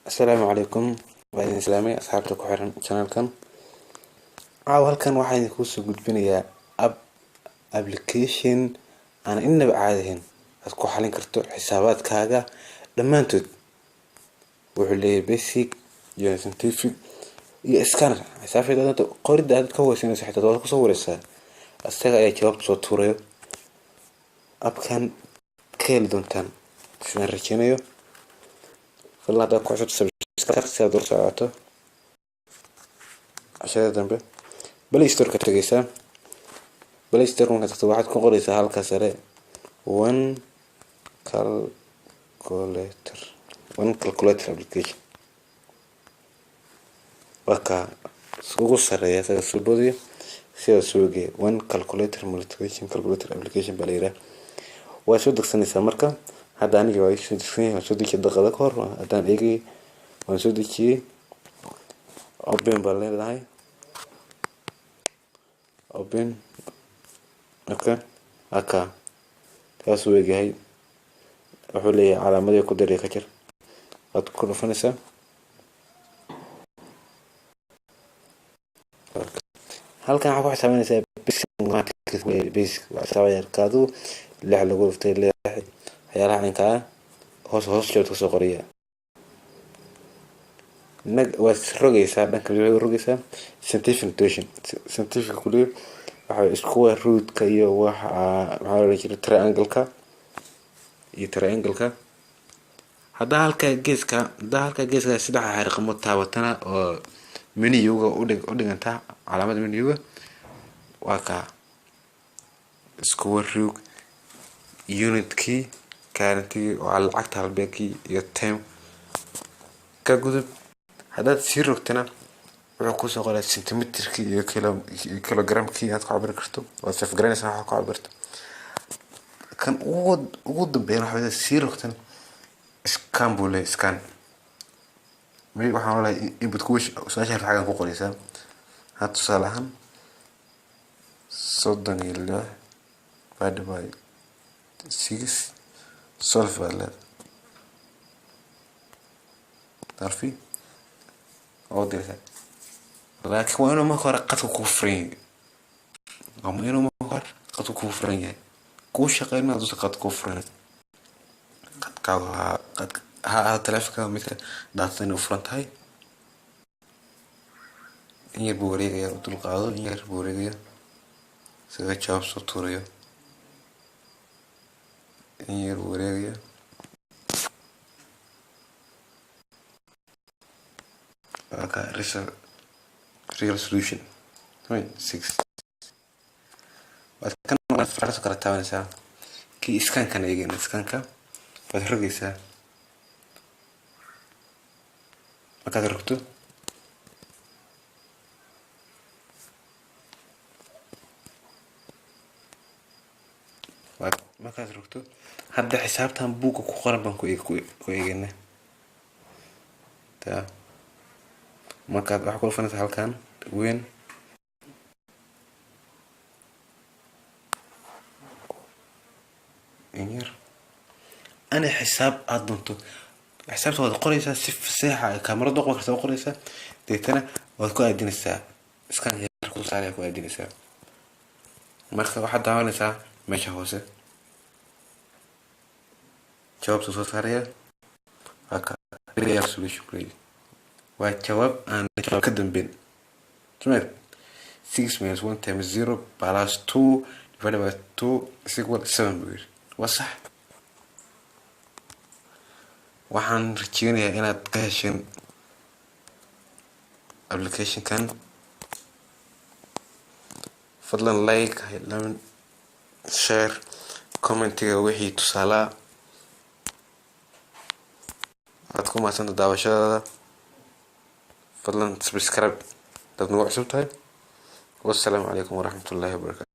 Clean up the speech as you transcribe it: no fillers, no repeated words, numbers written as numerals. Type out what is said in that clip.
السلام عليكم. وعليكم السلام أصحابك وحرن channel kan halkan waxaan idinku soo gudbinayaa application aan inaba caadi ahayn aad ku xalin karto xisaabaadkaaga dhammaantood. wuxuu leeyahay basic iyo scientific iyo scanner xisaabtaada qorida aad ka hooseynayso xitaa waad ku soo wareysaa asaga ayaa jawaabta soo tuurayo. appkan ka heli doontaan sidaan rajeynayo. fadlan haddaad ku cusub subscribe si aad ula socoto عشان ذنبه بلاي ستور كتجيسا بلاي ستور ممكن تكتب واحد كون قريسة هالك سريع one calculator application وكا سوق سريع سبودي سوقي one calculator multiplication application باليرة وشو سنة سمركا هذا أنا جواي شو ديك الدقة ذكر هذا إيجي وشو ديك open بالله open okay هكا تاسو وجهي وحولي على مدى يقدر يكتر أذكر فنسا هل كان عفوا حسابين نسا بيس وعساوي يركادو اللي حلو قلفتي اللي حيالها عنكا هوس شو تكسو قرية واسروجيسا دانك روجيسا scientific كله waxa isku waa root-ka iyo waxa maxaa la yiraahdaa triangle-ka hadda halka geeska saddex xariiqmo taabatana oo menu-ga u dhiganta calaamada menu-ga waa ka isku waa root unit-ki current-ki oo lacagta halbeegii iyo time ka gudub haddaad sii rogtana wuxuu ku soo qoray centimeter-ki iyo kilogram-ki aad ku cabiri karto waad safgaranaysaa waxa ku cabirto kan ugu dambeeyay waxa sii rogtan scan bule scan waxaan leeyahay input ku su'aasha xagan ku qoraysaa had tusaale ahaan 36 divided by 6 solve value تعرفي أو ده لكن وأنا ما خرج قط كفرين أما أنا ما خرج قط كفرين كوش غير ما دوس قط كفرين قد كوا قد ها تلفك مثل داتين وفرنت هاي إني بوريجا يا رجل قاضي إني بوريجا سوى شاب سطوريا إني بوريجا real solution 6 وكان ما فرصة كرتها ونسا كي إسكان كان يجينا إسكان كا فتحرق يسا ما كان ركتو ما كان ركتو هذا حسابتها بوكو كقرب بنكو يجينا تا markaad wax ku fanaysaa halkan weyn inyer ana xisaab aad doonto xisaabta waad qoraysaa si fasaxa kamarada qoraysaa qoraysaa deetana waad ku aadinaysaa iskan yar ku saaraya ku aadinaysaa marka waxaad daawanaysaa meesha hoose jawaabta soo saaraya haka real solution please وجواب أنا كدم بين تمام 6 minus 1 times 0 plus 2 divided by 2 is equal 7 بير وصح وحن رجينا هنا تكهشن application كان فضلا لايك لمن شير كومنت وحي تصالة هتكون مثلا دعوة فضلا سبسكرايب تبنوا عشبتها والسلام عليكم ورحمة الله وبركاته.